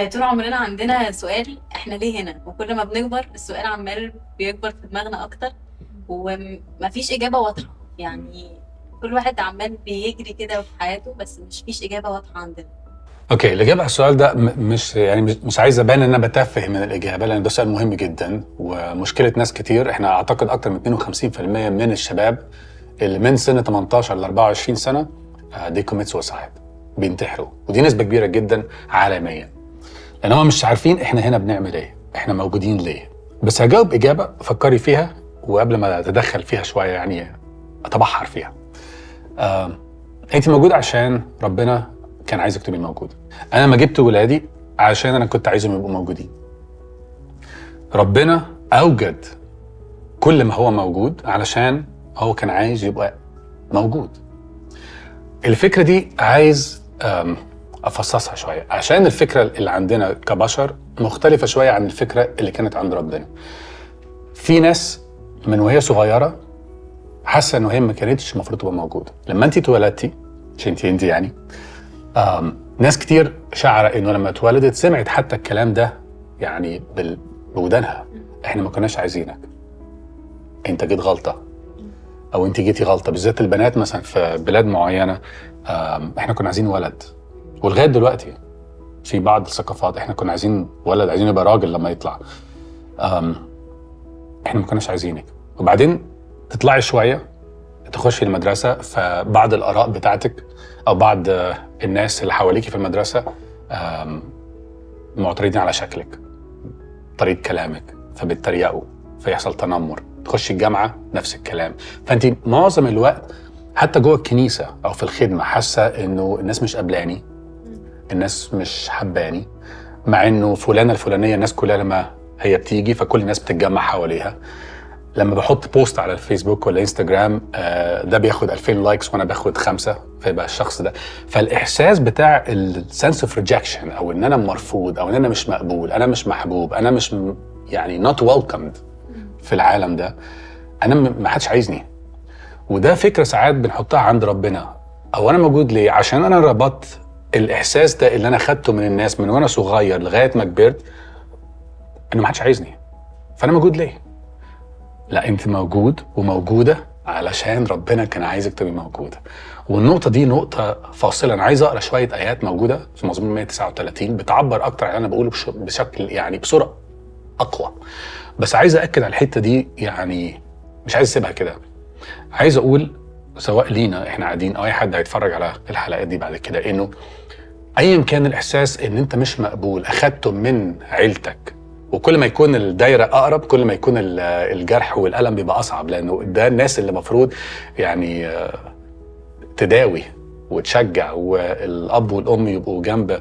طول عمرنا عندنا سؤال احنا ليه هنا، وكل ما بنكبر السؤال عمال بيكبر في دماغنا اكتر، ومفيش اجابة واضحة يعني. كل واحد عمال بيجري كده في حياته، بس مش فيش اجابة واضحة عندنا. اوكي، الاجابه على السؤال ده مش يعني مش عايز ابان ان انا بتفه من الاجابه، لان ده سؤال مهم جدا ومشكله ناس كتير. احنا اعتقد اكتر من 52% من الشباب اللي من سن 18 ل 24 سنه دي كوميت سوسايد، بينتحروا، ودي نسبه كبيره جدا عالميا، لان هم مش عارفين احنا هنا بنعمل ايه، احنا موجودين ليه. بس هجاوب اجابه فكري فيها، وقبل ما اتدخل فيها شويه يعني اتبحر فيها. انت موجوده عشان ربنا كان عايزك تبقي موجوده. انا ما جبت ولادي عشان انا كنت عايزهم يبقوا موجودين. ربنا اوجد كل ما هو موجود علشان هو كان عايز يبقى موجود. الفكره دي عايز افصصها شويه، عشان الفكره اللي عندنا كبشر مختلفه شويه عن الفكره اللي كانت عند ربنا. في ناس من وهي صغيره حاسه انه هي ما كانتش المفروض تبقى موجوده. لما انت اتولدتي، عشان انت يعني ناس كتير شعر انه لما اتولدت سمعت حتى الكلام ده يعني بودانها: احنا ما كناش عايزينك، انت جيت غلطه، او انت جيتي غلطه. بالذات البنات مثلا في بلاد معينه، احنا كنا عايزين ولد، ولغايه دلوقتي في بعض الثقافات احنا كنا عايزين ولد، عايزين يبقى راجل لما يطلع. احنا ما كناش عايزينك. وبعدين تطلعي شويه تخشي المدرسه، فبعض الاراء بتاعتك او بعض الناس اللي حواليكي في المدرسه معترضين على شكلك، طريقه كلامك، فبيتريقوا، فيحصل تنمر. تخشي الجامعه نفس الكلام. فانت معظم الوقت حتى جوه الكنيسه او في الخدمه حاسه انه الناس مش قبلاني، الناس مش حباني، مع انه فلانه الفلانيه الناس كلها لما هي بتيجي فكل الناس بتتجمع حواليها. لما بحط بوست على الفيسبوك ولا انستجرام ده بياخد 2000 لايكس وانا باخد 5، فيبقى الشخص ده. فالاحساس بتاع السنس اوف ريجكشن، او ان انا مرفوض، او ان انا مش مقبول، انا مش محبوب، انا مش يعني نوت ويلكمد في العالم ده، انا ما حدش عايزني. وده فكره ساعات بنحطها عند ربنا. او انا موجود ليه؟ عشان انا ربطت الاحساس ده اللي انا خدته من الناس من وانا صغير لغايه ما كبرت انه ما حدش عايزني، فانا موجود ليه؟ لا، انت موجود وموجودة علشان ربنا كان عايزك تبقي موجودة. والنقطة دي نقطة فاصلة. انا عايز اقرا شوية ايات موجودة في مزمور 139 بتعبر اكتر عن اللي انا بقوله بشكل يعني بصورة اقوى. بس عايز اكد على الحتة دي، يعني مش عايز اسيبها كده. عايز اقول سواء لينا احنا قاعدين او اي حد هيتفرج على الحلقات دي بعد كده، انه ايا كان الاحساس ان انت مش مقبول اخدته من عيلتك، وكل ما يكون الدايره اقرب كل ما يكون الجرح والالم بيبقى اصعب، لانه ده الناس اللي المفروض يعني تداوي وتشجع، والاب والام يبقوا جنب.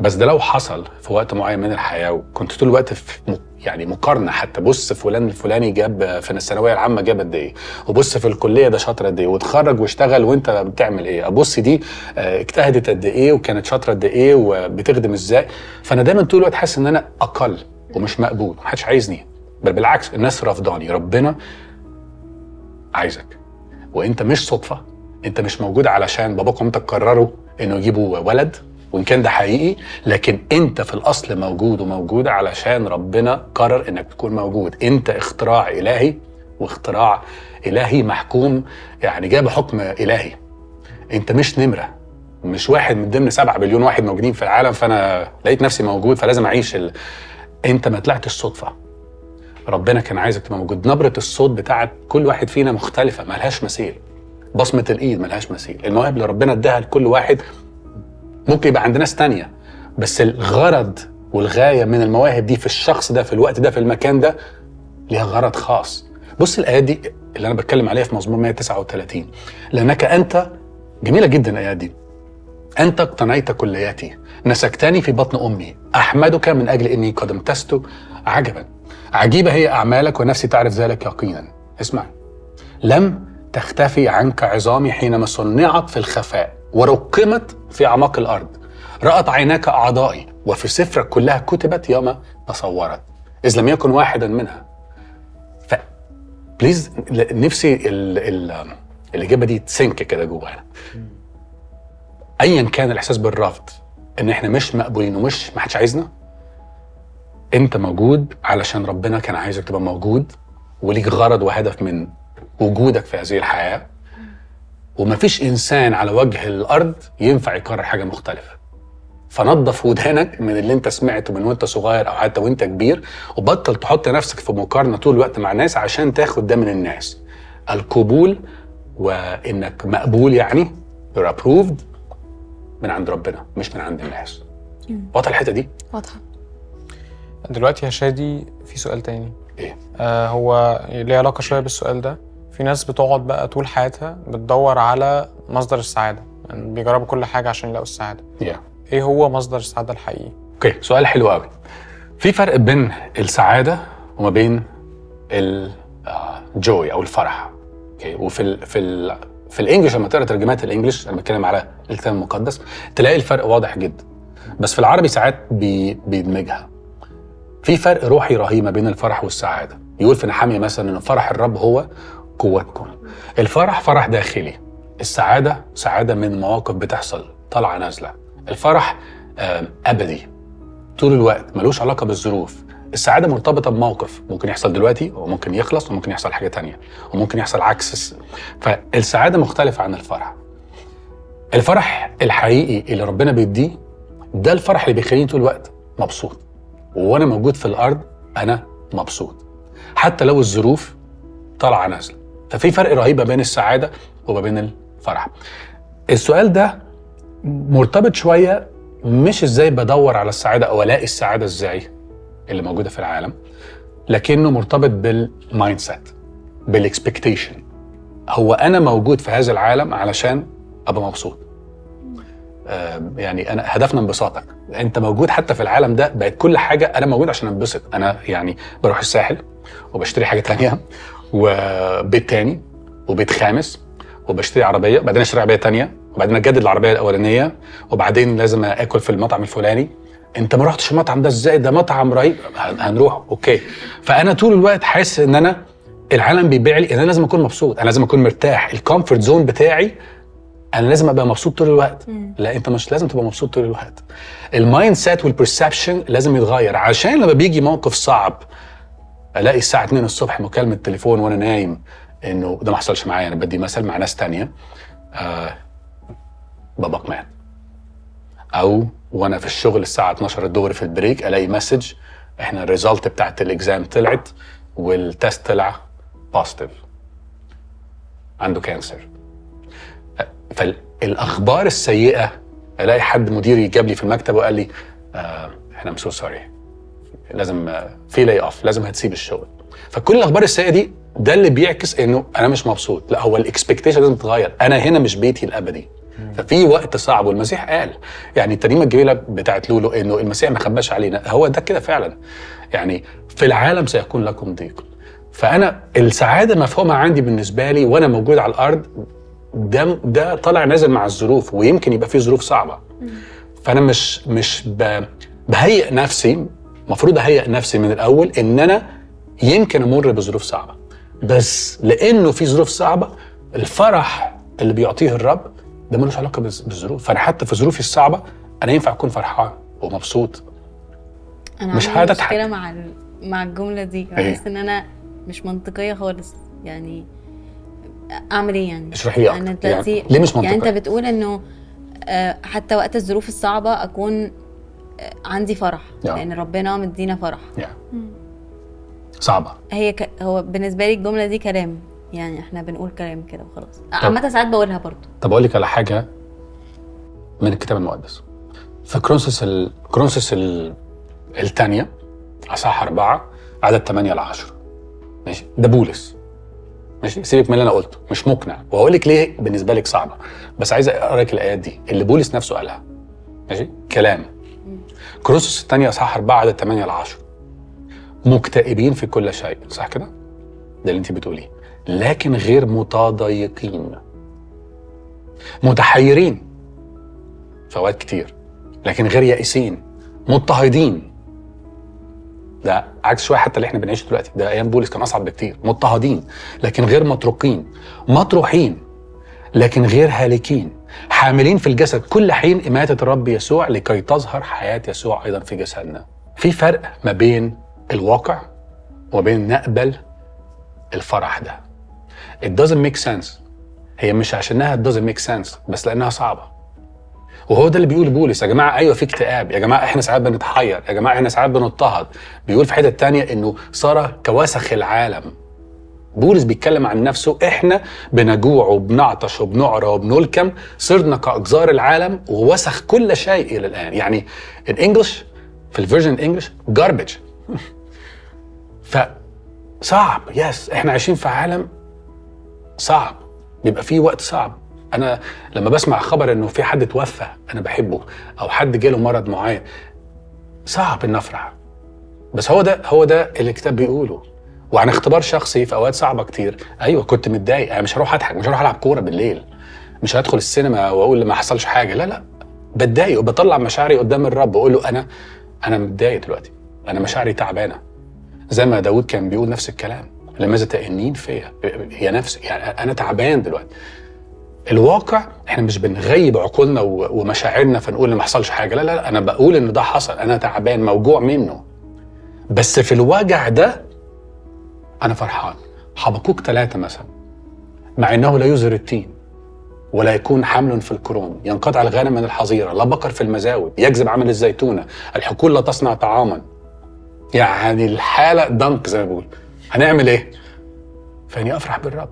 بس ده لو حصل في وقت معين من الحياه وكنت طول الوقت في يعني مقارنه، حتى بص فلان الفلاني جاب في الثانويه العامه جاب قد ايه، وبص في الكليه ده شاطر قد ايه، واتخرج واشتغل وانت بتعمل ايه، ابص دي اجتهدت قد ايه وكانت شاطره قد ايه وبتخدم ازاي. فانا دايما طول الوقت حاسس ان انا اقل ومش مقبول، محدش عايزني، بل بالعكس الناس رافضاني. ربنا عايزك، وانت مش صدفه، انت مش موجود علشان باباك ومامتك قرروا انه يجيبوا ولد، وان كان ده حقيقي، لكن انت في الاصل موجود وموجوده علشان ربنا قرر انك تكون موجود. انت اختراع الهي، واختراع الهي محكوم، يعني جاب حكم الهي. انت مش نمره، مش واحد من ضمن 7 بليون واحد موجودين في العالم فانا لقيت نفسي موجود فلازم اعيش انت ما طلعتش صدفه. ربنا كان عايزك تبقى موجود. نبره الصوت بتاعت كل واحد فينا مختلفه، ملهاش مثيل. بصمه الايد ملهاش مثيل. المواهب اللي ربنا اداها لكل واحد ممكن يبقى عند ناس تانية، بس الغرض والغاية من المواهب دي في الشخص ده في الوقت ده في المكان ده ليها غرض خاص. بص الآيات دي اللي أنا بتكلم عليها في مزمور 139: لأنك أنت، جميلة جدا الآيات دي، أنت اقتنيت كلياتي، نسكتني في بطن أمي، أحمدك من أجل إني قد امتزت عجبا. عجيبة هي أعمالك ونفسي تعرف ذلك يقينا. اسمع: لم تختفي عنك عظامي حينما صنعت في الخفاء ورقمت في أعماق الأرض. رأت عيناك أعضائي وفي سفرك كلها كتبت يوم تصورت إذ لم يكن واحدا منها. ف بليز نفسي الإجابة دي تسنك كده جوانا. أيا كان الإحساس بالرفض، ان احنا مش مقبولين ومش ما حدش عايزنا، انت موجود علشان ربنا كان عايزك تبقى موجود، وليك غرض وهدف من وجودك في هذه الحياة. ومفيش انسان على وجه الارض ينفع يكرر حاجة مختلفة. فنظف ودانك من اللي انت سمعته من وانت صغير او حتى وانت كبير، وبطل تحط نفسك في مقارنة طول الوقت مع الناس عشان تاخد ده من الناس. القبول وانك مقبول يعني you're approved من عند ربنا مش من عند الناس. واضحة الحتة دي؟ واضحة. دلوقتي يا شادي في سؤال تاني. ايه؟ هو ليه علاقة شوية بالسؤال ده. في ناس بتقعد بقى طول حياتها بتدور على مصدر السعادة، يعني بيجربوا كل حاجة عشان يلاقوا السعادة. ايه هو مصدر السعادة الحقيقي؟ اوكي، سؤال حلو قوي. في فرق بين السعادة وما بين الجوي او الفرح. اوكي، في الانجليش لما تقرا ترجمات الانجليش، انا بتكلم على الكتاب المقدس، تلاقي الفرق واضح جدا. بس في العربي ساعات بيدمجها. في فرق روحي رهيب ما بين الفرح والسعادة. يقول في نحمية مثلا ان فرح الرب هو قوتكم. الفرح فرح داخلي، السعادة سعادة من مواقف بتحصل طالعة نازلة. الفرح أبدي طول الوقت، ملوش علاقة بالظروف. السعادة مرتبطة بموقف ممكن يحصل دلوقتي وممكن يخلص وممكن يحصل حاجة تانية وممكن يحصل عكس. فالسعادة مختلفة عن الفرح. الفرح الحقيقي اللي ربنا بيديه ده الفرح اللي بيخليني طول الوقت مبسوط، وأنا موجود في الأرض أنا مبسوط حتى لو الظروف طالعة نازلة. ففي فرق رهيب بين السعادة وما بين الفرح. السؤال ده مرتبط شوية مش ازاي بدور على السعادة او الاقي السعادة ازاي اللي موجودة في العالم، لكنه مرتبط بالمايند سيت، بالاكسبكتيشن. هو انا موجود في هذا العالم علشان ابقى مبسوط. يعني انا هدفنا انبساطك. انت موجود حتى في العالم ده، بقت كل حاجة انا موجود عشان انبسط. انا يعني بروح الساحل وبشتري حاجة تانية وبيت تاني وبيت خامس وبشتري عربية، بعدين اشتري عربية تانية وبعدين اجدد العربيه الاولانيه وبعدين لازم اكل في المطعم الفلاني. انت ما رحتش المطعم ده ازاي؟ ده مطعم رهيب. هنروح اوكي. فانا طول الوقت حاسس ان انا العالم بيبيع لي ان انا لازم اكون مبسوط، انا لازم اكون مرتاح، الكومفورت زون بتاعي انا لازم ابقى مبسوط طول الوقت. لا، انت مش لازم تبقى مبسوط طول الوقت. المايند سيت والبرسبشن لازم يتغير، عشان لما بيجي موقف صعب الاقي الساعه 2 الصبح مكالمه تليفون وانا نايم، انه ده ما حصلش معايا، انا بدي مثل مع ناس تانية، باباك مات. او وانا في الشغل الساعه 12 الظهر في البريك الاقي مسج احنا الريزلت بتاعت الاكزام طلعت والتست طلع بوزيتيف، عنده كانسر. فالاخبار السيئه الاقي حد مديري جاب لي في المكتب وقال لي احنا ام سو سوري، لازم في لاي اوف، لازم هتسيب الشغل. فكل الاخبار السيئه دي ده اللي بيعكس انه انا مش مبسوط. لا، هو الاكسبكتيشن لازم تتغير. انا هنا مش بيتي الابدي. ففي وقت صعب، والمسيح قال يعني الترنيمه الجميله بتاعت لولو انه المسيح ما خباش علينا. هو ده كده فعلا، يعني في العالم سيكون لكم ضيق. فانا السعاده مفهومها عندي بالنسبه لي وانا موجود على الارض ده طالع نازل مع الظروف، ويمكن يبقى في ظروف صعبه. فانا مش بهيئ نفسي، المفروض اهيئ نفسي من الاول ان انا يمكن امر بظروف صعبه، بس لانه في ظروف صعبه الفرح اللي بيعطيه الرب ده ملوش علاقه بالظروف. فانا حتى في ظروفي الصعبه انا ينفع اكون فرحان ومبسوط. انا مش عندي هتضحك. مشكله مع الجمله دي، بحس ان انا مش منطقيه خالص. يعني اعمل ايه يعني؟ اشرحي لي انا اكتر. دلوقتي يعني ليه مش منطقي؟ يعني انت بتقول انه حتى وقت الظروف الصعبه اكون عندي فرح لان ربنا مدينا فرح. صعبه. هو بالنسبه لي الجمله دي كلام، يعني احنا بنقول كلام كده وخلاص. عامه ساعات بقولها برضو. طب اقول لك على حاجه من الكتاب المقدس. في كرونسوس الثانيه اصحاح 4 عدد 8-10. ماشي، ده بولس. ماشي، سيبك من اللي انا قلته، مش مقنع، وهقول لك ليه بالنسبه لك صعبه، بس عايز اقرا لك الايات دي اللي بولس نفسه قالها. ماشي، كلام كرونسوس الثانيه اصحاح 4 عدد 8-10. مكتئبين في كل شيء، صح كده؟ ده اللي انت بتقوليه، لكن غير متضايقين، متحيرين في اوقات كتير، لكن غير يائسين، مضطهدين. ده عكس شويه حتى اللي احنا بنعيشه دلوقتي، ده ايام بولس كان اصعب بكتير. مضطهدين لكن غير مطروقين، مطروحين لكن غير هالكين، حاملين في الجسد كل حين إماتة الرب يسوع لكي تظهر حياة يسوع أيضا في جسدنا. في فرق ما بين الواقع وبين نقبل الفرح ده. It doesn't make sense. هي مش عشانها it doesn't make sense، بس لأنها صعبة. وهو ده اللي بيقول بولس، يا جماعة أيوة في اكتئاب، يا جماعة إحنا ساعات بنتحير، يا جماعة إحنا ساعات بنضطهد. بيقول في حتة تانية إنه صار كوسخ العالم. بولس بيتكلم عن نفسه، إحنا بنجوع وبنعطش وبنعرى وبنلكم، صرنا كأجزار العالم ووسخ كل شيء إلى الآن. يعني الإنجليش في الفيرجن الإنجليش garbage. فصعب، يس إحنا عايشين في عالم صعب، بيبقى فيه وقت صعب. أنا لما بسمع خبر إنه في حد توفى أنا بحبه، أو حد جاله مرض معين، صعب إن أفرح. بس هو ده اللي الكتاب بيقوله. وعن اختبار شخصي في أوقات صعبة كتير، أيوة كنت متضايق، أنا مش هروح أضحك، مش هروح ألعب كورة بالليل، مش هدخل السينما وأقول ما حصلش حاجة، لا بتضايق وبطلع مشاعري قدام الرب وأقول له أنا متضايق دلوقتي، أنا مشاعري تعبانة. زي ما داود كان بيقول نفس الكلام، لماذا تأنين فيا يا نفسي، يعني أنا تعبان دلوقتي. الواقع احنا مش بنغيب عقولنا ومشاعرنا فنقول ما حصلش حاجه، لا انا بقول ان ده حصل، انا تعبان موجوع منه، بس في الوجع ده انا فرحان. حبقوق 3 مثلا، مع انه لا يزهر التين ولا يكون حمل في الكروم، ينقطع الغنم من الحظيره، لا بقر في المزاود، يجذب عمل الزيتونه، الحقول لا تصنع طعاما. يعني الحاله ضنك زي ما بقول. هنعمل ايه؟ فاني افرح بالرب،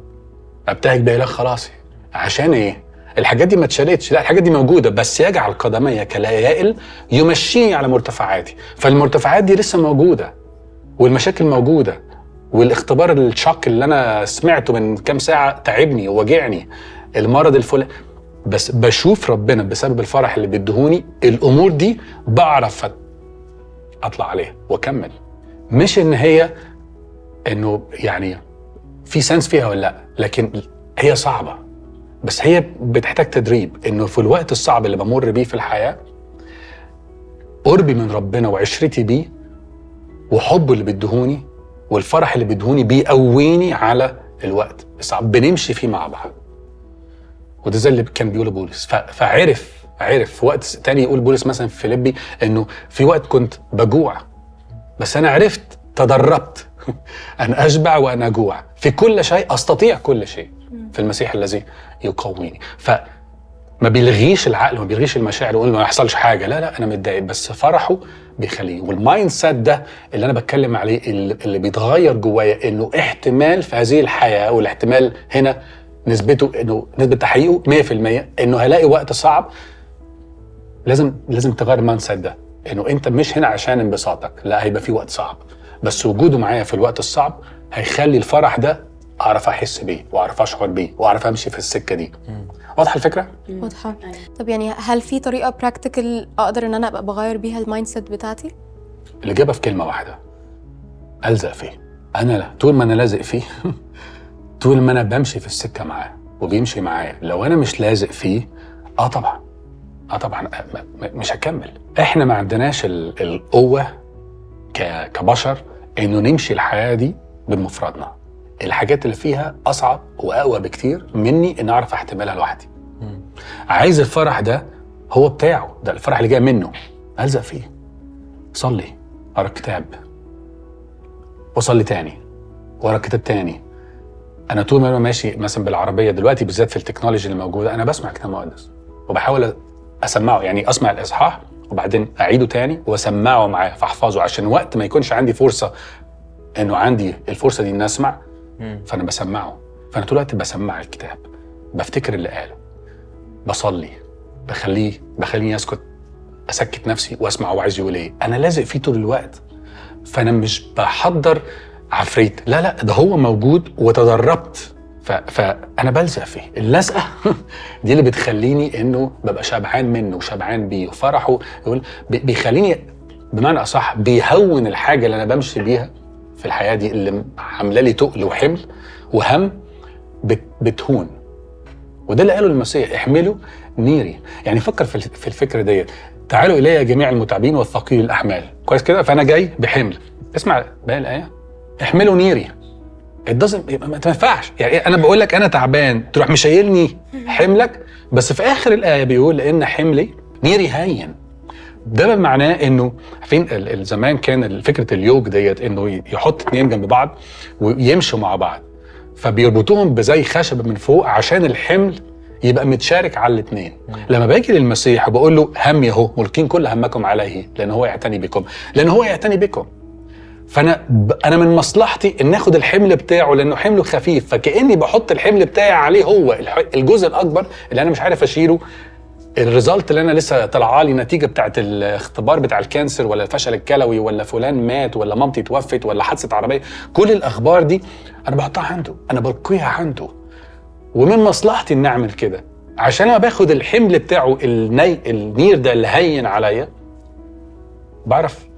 ابتهج باله خلاصي. عشان ايه؟ الحاجات دي ما اتشالتش، لا الحاجات دي موجوده، بس يجعل قدمي كاليائل يمشيني على مرتفعاتي. فالمرتفعات دي لسه موجوده، والمشاكل موجوده، والاختبار الشاق اللي انا سمعته من كام ساعه تعبني ووجعني، المرض الفلاني، بس بشوف ربنا بسبب الفرح اللي بيدهوني. الامور دي بعرف اطلع عليها واكمل. مش ان هي انه يعني في سنس فيها ولا لا، لكن هي صعبه، بس هي بتحتاج تدريب. انه في الوقت الصعب اللي بمر بيه في الحياه، قربي من ربنا وعشرتي بيه وحبه اللي بيدهوني والفرح اللي بيدهوني بيقويني على الوقت الصعب، بنمشي فيه مع بعض. وده زي اللي كان بيقوله بولس. فعرف في وقت تاني يقول بولس مثلا في فيليبي انه في وقت كنت بجوع، بس انا عرفت تدربت ان اشبع وان اجوع، في كل شيء استطيع كل شيء في المسيح الذي يقويني. فما بيلغيش العقل وما بيلغيش المشاعر ويقول ما يحصلش حاجه، لا انا متضايق، بس فرحه بيخليه. والمايند سيت ده اللي انا بتكلم عليه، اللي بيتغير جوايا، انه احتمال في هذه الحياه، والاحتمال هنا نسبته انه نسبه تحقيقه 100%، انه هلاقي وقت صعب. لازم تغير المايند سيت ده، انه انت مش هنا عشان انبساطك، لا هيبقى في وقت صعب، بس وجوده معايا في الوقت الصعب هيخلي الفرح ده اعرف احس بيه واعرف اشعر بيه واعرف امشي في السكه دي. واضحه الفكره؟ واضحه. طب يعني هل في طريقه براكتيكال اقدر ان انا ابقى بغير بيها المايند سيت بتاعتي؟ الاجابه في كلمه واحده: الزق فيه. انا طول ما انا لازق فيه طول ما انا بمشي في السكه معاه وبيمشي معايا. لو انا مش لازق فيه طبعا مش هكمل. احنا ما عندناش القوه كبشر انه نمشي الحياه دي بمفردنا. الحاجات اللي فيها اصعب واقوى بكتير مني ان اعرف احتملها لوحدي. عايز الفرح ده هو بتاعه، ده الفرح اللي جاي منه، الزق فيه. صلي، اقرا كتاب، وصلي تاني، واقرا كتاب تاني. انا طول ما انا ماشي مثلا بالعربيه دلوقتي، بالذات في التكنولوجي اللي موجوده، انا بسمع كتاب مقدس وبحاول اسمعه، يعني اسمع الاصحاح وبعدين اعيده تاني واسمعه معاه فاحفظه، عشان وقت ما يكونش عندي فرصه انه عندي الفرصه دي ان اسمع، فانا بسمعه. فانا طول الوقت بسمع الكتاب، بفتكر اللي قاله، بصلي، بخليني اسكت، اسكت نفسي واسمع هو عايز يقول ايه. انا لازق فيه طول الوقت، فانا مش بحضر عفريت، لا ده هو موجود وتدربت، فانا بلزق فيه. اللزقه دي اللي بتخليني انه ببقى شبعان منه وشبعان بيه، وفرحه يقول بيخليني بمعنى اصح بيهون الحاجه اللي انا بمشي بيها في الحياه دي، اللي عامله لي تقل وحمل وهم، بتهون. وده اللي قاله المسيح: احملوا نيري. يعني فكر في الفكره ديت: تعالوا الي جميع المتعبين والثقيل الاحمال. كويس كده؟ فانا جاي بحمل. اسمع باقي الايه: احملوا نيري. ما تنفعش. يعني انا بقول لك انا تعبان، تروح مشايلني حملك، بس في اخر الايه بيقول ان حملي نيري هين. ده معناه انه فين زمان كان فكره اليوج ديت انه يحط 2 جنب بعض ويمشوا مع بعض، فبيربطوهم بزي خشبه من فوق عشان الحمل يبقى متشارك على الاثنين. لما باجي للمسيح وبقول له همي اهو ملقين كل همكم عليه لان هو يعتني بكم، لان هو يعتني بكم، فانا من مصلحتي ان اخد الحمل بتاعه لانه حمله خفيف، فكاني بحط الحمل بتاعي عليه هو الجزء الاكبر اللي انا مش عارف اشيله. الريزلت اللي انا لسه طالعه لي نتيجه بتاعت الاختبار بتاع الكانسر ولا الفشل الكلوي ولا فلان مات ولا مامتي توفت ولا حادثه عربيه، كل الاخبار دي انا بحطها عنده، انا بلقيها عنده، ومن مصلحتي ان اعمل كده عشان انا باخد الحمل بتاعه النير ده اللي هين عليا، بعرف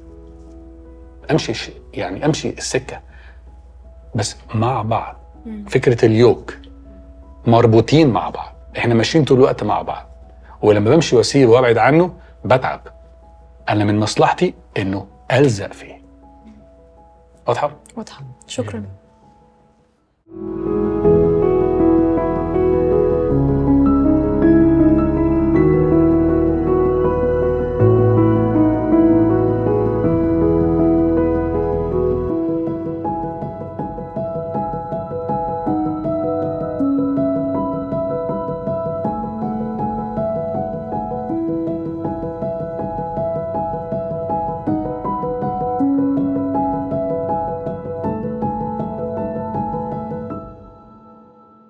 امشي يعني امشي السكه بس مع بعض. فكره اليوك مربوطين مع بعض، احنا ماشيين طول الوقت مع بعض، ولما بمشي واسيب وابعد عنه بتعب. انا من مصلحتي انه الزق فيه. واضحه؟ واضحه. شكرا.